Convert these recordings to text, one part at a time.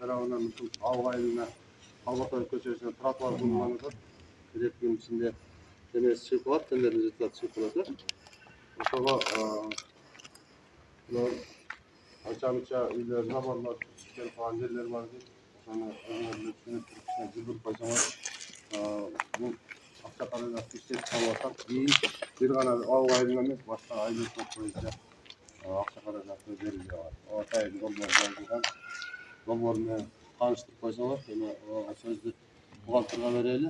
тарабынан ушул Алга айылына Албатай көчөсүнө тротуар курулганында керектигин ичинде эмес чыгып калат, тендердин жетип чыгып калат. Ошого анча-мынча үйлөр, заборлор келип калган жерлер бар дейт. Ошону өзүңөр түшүнүп туруп кичине жүргүзүп койсоңор, бул акча каражатты иштетип калып атат. Бир гана Алга айылына эмес, башка айылдар боюнча акча каражаты берилип жатат. Атайын долбоор долбоор менен тааныштырып койсоңор, эми сөздү бухгалтерге берели.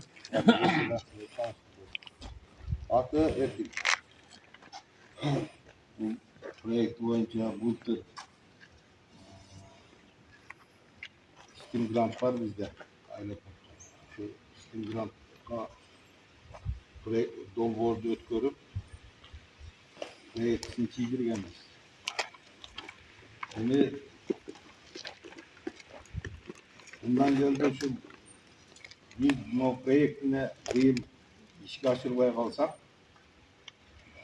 Аты Эркин. Проект боюнча былтыр Steam грант бар бизде. Шу Steam грантка долбоорду өткөрүп, проектин чийдиргенбиз. Эми мындан жолдо ушу биз бул проектине быйыл ишке ашырбай калсак,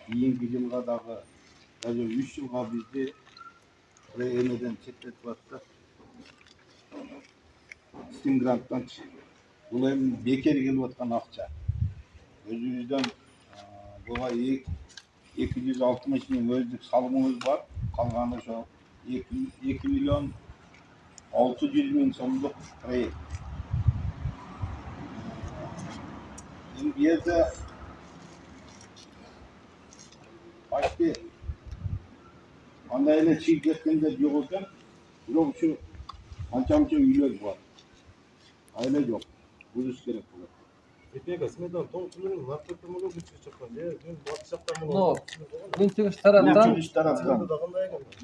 кийинки жылга дагы даже 3 жылга бизди эмеден четтетип атты. Steam гранттан бул эми бекер келип аткан акча. Өзүбүздөн буга 260 миң өздүк салымыбыз бар. Калганы ошо 2 миллион 600 миң сомдук проект. Эми бу жерде почти андай эле чыгып кеткендер жок экен. Бирок ушу анча-мынча үйлөр бар. Айла жок. Бурус керек болот. Итега сметан толтурулган наптыртып мына бүчүк чыккан. Мен батыш жактан Ну, күнчүгүш тараптан, Чыгыш тараптан.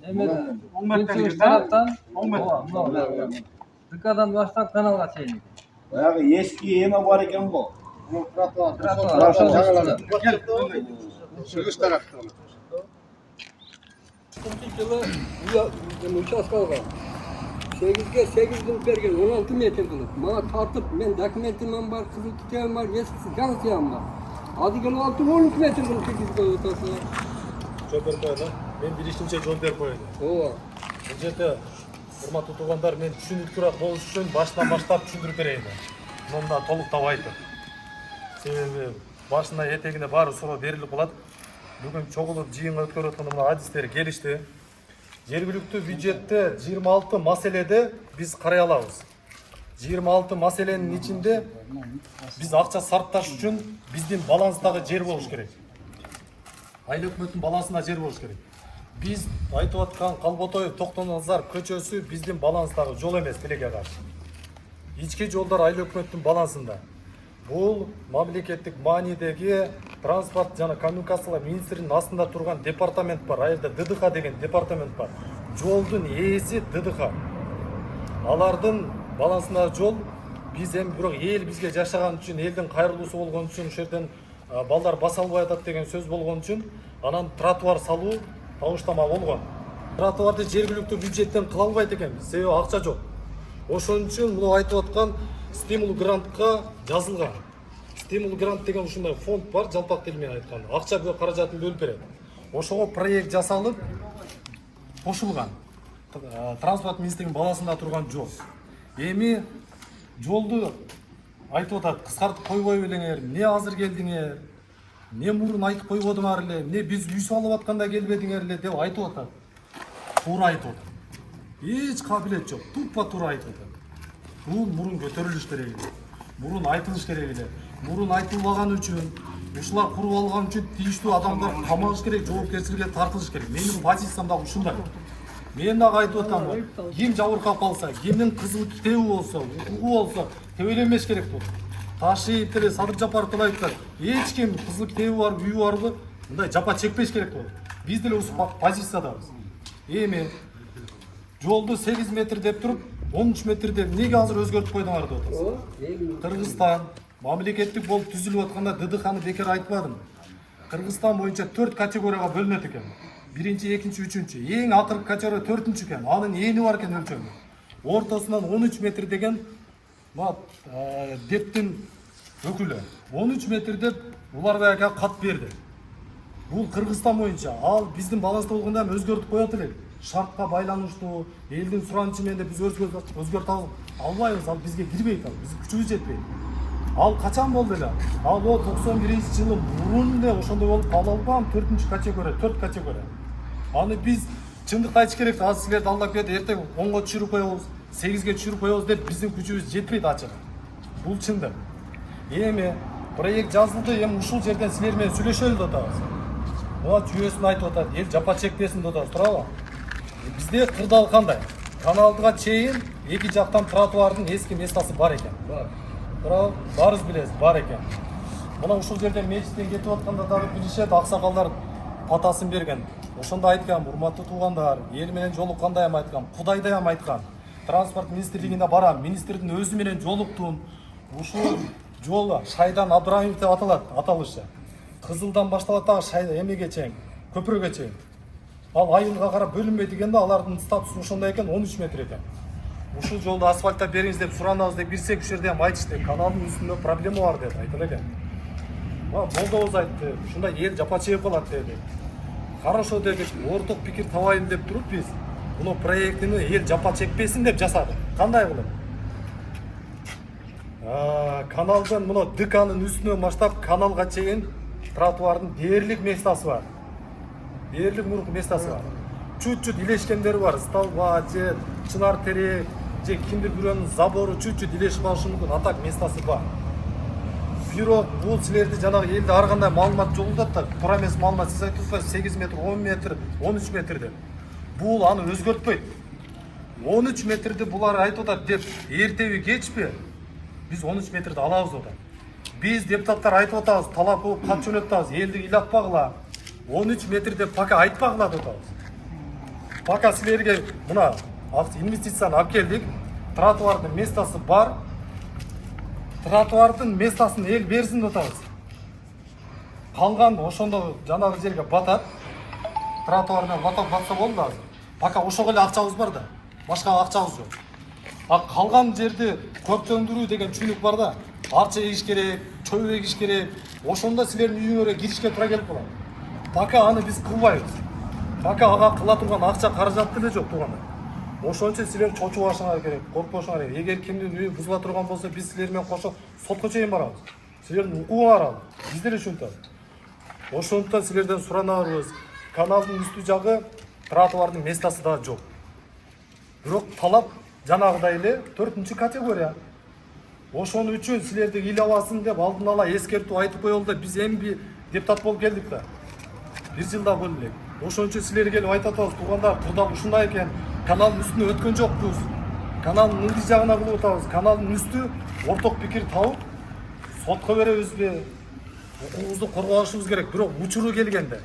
немеден, күнчүгүш тараптан, ДКдан баштап каналга чейин. Баягы эски эме бар экен го. Тротуар, Чыгыш тараптан. Жылы участка алган. 8'ge 8 kılıp bergen 16 metre kılıp. Bana tartıp men dokumentimem var, kızıl tutuyorum var, eskisi gazeteyim var. Adı gelip 6-12 metre kılıp 8 kılıp otasına. Жол берип коелу. Мен биринчинче жол берип коелу. Ооба. Бул жерде урматтуу туугандар, мен түшүнүктүүрөөк болуш үчүн башынан баштап түшүндүрүп берейин. Мында толуктап айтып. Себеби башына этегине баары суроо берилип калат. Бүгүн чогулуп жыйынга өткөрүп атканда мына адистер келишти. Жергиликтүү бюджетте 26 маселеде биз карай алабыз. 26 маселенин ичинде биз акча сарпташ үчүн биздин баланстагы жер болуш керек. Айыл өкмөттүн балансында жер болуш керек. Биз айтып аткан Калботоев Токтоназар көчөсү биздин баланстагы жол эмес, тилекке каршы. Ички жолдор айыл өкмөттүн балансында. Бул мамлекеттик маанидеги транспорт жана коммуникациялар министринин астында турган департамент бар. Айылда ДДХ деген департамент бар. Жолдун ээси ДДХ. Алардын балансындагы жол биз эми бирок эл бизге жашаган үчүн, элдин кайрылуусу болгон үчүн, ушул жерден балдар баса албай атат деген сөз болгон үчүн анан тротуар салуу табыштама болгон. Тротуарды жергиликтүү бюджеттен кыла албайт экенбиз, себеби акча жок. Ошон үчүн муну айтып аткан стимул грантка жазылган. Стимул грант деген ушундай фонд бар, жалпак тил менен айтканда. Акча бул каражатын бөлүп берет. Ошого проект жасалып кошулган. Транспорт министрлигинин балансында турган жол. Эми жолду айтып атат, кыскартып койбой белеңер, эмне азыр келдиңер, эмне мурун айтып койбодуңар эле, эмне биз үй салып атканда келбедиңер эле деп айтып атат. Туура айтып атат. Эч кабилет жок, тупа туура айтып атат. Бул мурун көтөрүлүш керек эле. Мурун айтылыш керек эле. Мурун айтылбаган үчүн, ушулар куруп алган үчүн тийиштүү адамдар камалыш керек, жоопкерчиликке тартылыш керек. Менин позициям дагы ушундай. Мен дагы айтып атам, ким жабыркап калса, кимдин кызыл китеби болсо, укугу болсо, тебеленбеш керек болот. Ташиев деле Садыр Жапаров айтат, эч ким кызыл китеби бар, үйү барбы, мындай жапа чекпеш керек болот. Биз деле ушул позициядабыз. Эми жолду 8 метр деп туруп, 13 метр деп неге азыр өзгөртүп койдуңар деп атасыз? Кыргызстан мамлекеттик болуп түзүлүп атканда ДДХны бекер айтпадым. Кыргызстан боюнча 4 категорияга бөлүнөт экен. Биринчи, экинчи, үчүнчү. Эң акыркы категория 4-чү экен. Анын эни бар экен өлчөмү. Ортосунан 13 метр деген дептин өкүлү. 13 метр деп улар баягы кат берди. Бул Кыргызстан боюнча. Ал биздин баланста болгондо өзгөртүп коет элек. шартқа байланыштуу элдин суранычы менен биз өзгөртө албайбыз. Ал бизге кирбейт, ал биздин күчүбүз жетпейт. Ал качан болду эле? Ал 91-жылы мурун эле ошондой болуп калалган 4 категория. Аны биз чындыкты айтыш керек. Азыр силерди алдап келет, эртең 10го түшүрүп коебуз, 8ге түшүрүп коебуз деп биздин күчүбүз жетпейт ачык. Бул чындык. Эми проект жазылды, эми ушул жерден силер менен сүйлөшөлү деп атабыз. Мына жүйөсүн айтып атат, эл жапа чекпесин деп атабыз, туурабы? Бизде кырдаал кандай? Каналдыга чейин эки жактан тротуардын эски местасы бар экен. Туурабы? Баарыбыз билебиз, бар экен. Мына ушул жерден мечиттен кетип атканда дагы билишет, аксакалдар патасын берген. Ошондо айткан, урматтуу туугандар, эл менен жолуккандай айткан, Кудайдай айткан. Транспорт министрлигине барам, министрдин өзү менен жолуктум. Ушул жол Шайдан Абдраимов деп аталышы. Кызылдан башталат дагы Шайда эмеге чейин, көпүрөгө чейин. Ал айылга карап бөлүнбөйт дегенде алардын статусу ошондой экен, 13 метр экен. Ушул жолду асфальттап бериңиз деп суранабыз деп кирсек, ушул жерде айтышты, каналдын үстүндө проблема бар деп айтылды экен. Молдобуз айтты, ушундай эл жапа чегип калат деди. Хорошо дедик, орток пикир табайын деп туруп биз муну проектини эл жапа чекпесин деп жасадык. Кандай кылып? Каналдын муну ДКнын үстүнөн баштап каналга чейин тротуардын дээрлик местасы бар. Дээрлик мурунку местасы бар. Чуть-чуть илешкендери бар. Столба же чынар терек же кимдир бирөөнүн забору чуть-чуть илешип калышы мүмкүн. Атак местасы бар. Бирок бул силерди жанагы элде ар кандай маалымат жолдот да, туура эмес маалымат сиз айтып 8 метр, 10 метр, 13 метр деп. Бул аны өзгөртпөйт. 13 метрди булар айтып атат деп, эртеби кечпи биз 13 метрди алабыз деп атат. Биз депутаттар айтып атабыз, талап кылып кат жөнөтөбүз, элди ыйлатпагыла. 13 метр деп пока айтпагыла деп атабыз. Пока силерге мына инвестицияны алып келдик, тротуардын местасы бар. Тротуардын местасын эл берсин деп атабыз. Калган ошондо жанагы жерге батат. Тротуардан батса болду азыр. Пока ошого эле акчабыз бар да. Башка акчабыз жок. Калган жерди көрктөндүрүү деген түшүнүк бар да. Арча эгиш керек, чөй эгиш керек. Ошондо силердин үйүңөргө киришке туура келип калат. Пока аны биз кылбайбыз. Пока ага кыла турган акча каражат деле жок туугандар. Ошончо силер чочубашыңар керек, коркпошуңар керек. Эгер кимдин үйү бузула турган болсо, биз силер менен кошо сотко чейин барабыз. Силердин укугуңар ал. Биз деле ушинтип. Ошондуктан силерден суранабыз. Каналдын үстү жагы тротуардын местасы да жок. Бирок талап жанагыдай эле 4 категория. Ошону үчүн силерди ыйлабасын деп алдын ала эскертүү айтып коелу да, биз эмби депутат болуп келдик да. 1 жылда болуп элек. Ошон үчүн силерге келип айтып атабыз, туугандар, курдак ушундай экен. Каналдын үстүнө өткөн жокпуз. Каналдын ылдый жагына кылып атабыз. Каналдын үстү орток пикир табып, сотко беребизби? Укугубузду коргошубуз керек. Бирок учуру келгенде.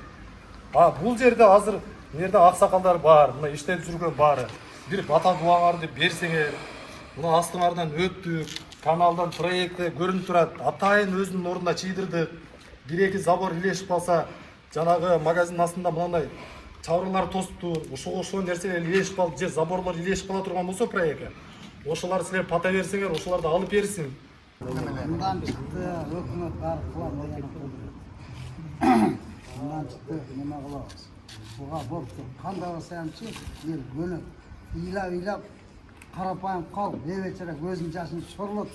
Бул жерде азыр жерде аксакалдар бар, мына иштеп жүргөн баары. Бир бата дубаңарды берсеңер, мына астыңардан өттүк, каналдан проекти көрүнүп турат. Атайын өзүнүн ордуна чыйдырдык. 1-2 забор илешип калса, жанагы магазин астында мындай чабырлар тосуптур. Ошол нерселер илешип калып, же заборлор илешип кала турган болсо проектке. Ошолар силер пата берсеңер, ошоларды алып берсин. Мындан чыкты, өкмөт баары кылам деген кылды. Мындан чыкты, неме кылабыз? Буга болуптур. Кандай болсамчы, эл көнөт. Ыйлап, карапайым калып, бебечере көзүнүн жашын сорлоп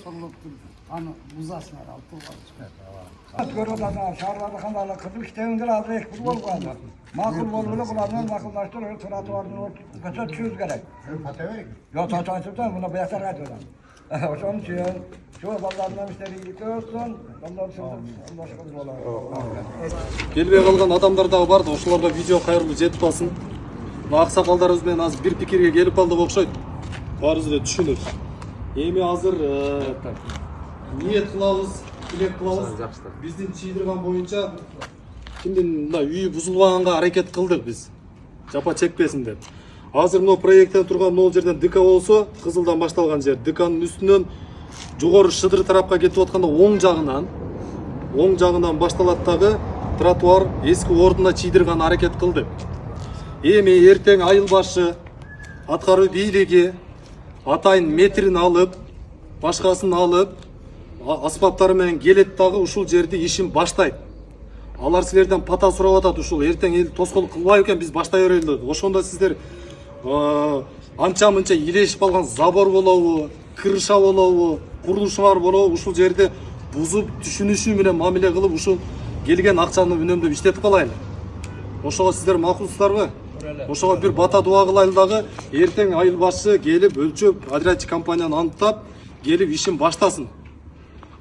аны бузасыңар алып турган. Görüyorlar, şarlarda kanalda kızıl işlevinde lazım ek bul olmadı. Makul boluyla bulanın makullaştırıyor, tratuarını kaça çöz gerek. Yok, taşıdan buna beyazlar ediyorlar. Onun için şu ballarından müşteri gidiyorsun, ondan sonra başka bir olay. Келбей калган адамдар дагы бар да, ошолорго видео кайрылуу жетип калсын. Аксакалдарыбыз менен азыр бир пикирге келип калдык окшойт. Баарыбыз эле түшүнөбүз. Эми азыр ниет кылабыз, тилек кылабыз. Биздин чыйдырган боюнча кимдин мына үйү бузулбаганга аракет кылдык биз. Жапа чекпесин деп. Азыр мына проекттен турган могул жерден ДК болсо, кызылдан башталган жер, ДКнын үстүнөн жогору Шыдыр тарапка кетип атканда оң жагынан башталат дагы тротуар эски ордуна чыйдырган аракет кылдык. Эми эртең айыл башы аткаруу бийлиги атайын метрин алып, башкасын алып, аспаптары менен келет дагы ушул жерди ишин баштайт. Алар силерден пата сурап атат, ушул эртең эл тоскоолдук кылбайбы экен, биз баштай берели деп. Ошондо сиздер анча мынча илешип калган забор болобу, крыша болобу, курулушулар болобу, ушул жерде бузуп түшүнүшү менен мамиле кылып ушул келген акчаны үнөмдөп иштетип калайлы. Ошого сиздер макулсуздарбы? Ошого бир бата дуа кылайлы дагы, эртең айыл башчы келип өлчөп, подрядчик компанияны аныктап, келип ишин баштасын.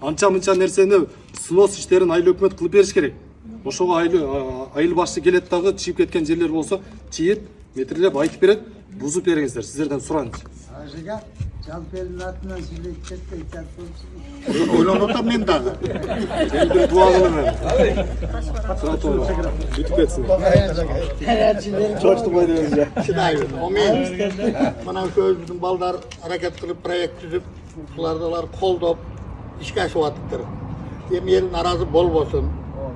Анча мынча нерсени снос иштерин айыл өкмөт кылып бериш керек. Ошого айыл башчы келет дагы, чийип кеткен жерлер болсо, чийип, метрлеп айтып берет, бузуп бериңиздер, сиздерден суранчы. Ажыга жалпы элдин атынан сүйлөйт кетпей болчу. Ойлонуп атам мен дагы. Сен бир дуа кылып мен. Бүтүп кетсин. Чочтубай дебиз. Чыдайбыз. Мен мына өзүбүздүн балдар аракет кылып проект түзүп, буларды алар колдоп ишке ашып атыптыр. Эми эл наразы болбосун.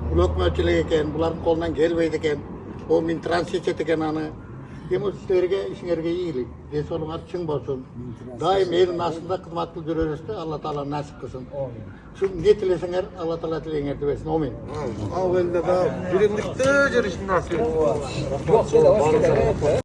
Бул өкмөтчүлүк экен, булардын колунан келбейт экен. Бул мен транзит экен аны. Эми силерге ишиңерге ийгилик. Десолуңар чың болсун. Дайым элдин астында кызмат кылып жүрөбүзбү, Алла таала насип кылсын. Şu ne tilesеңер, Алла таала тилеңерди берсин. Амин. Ал элде да биримдикте жүрүшүн насип. Yok,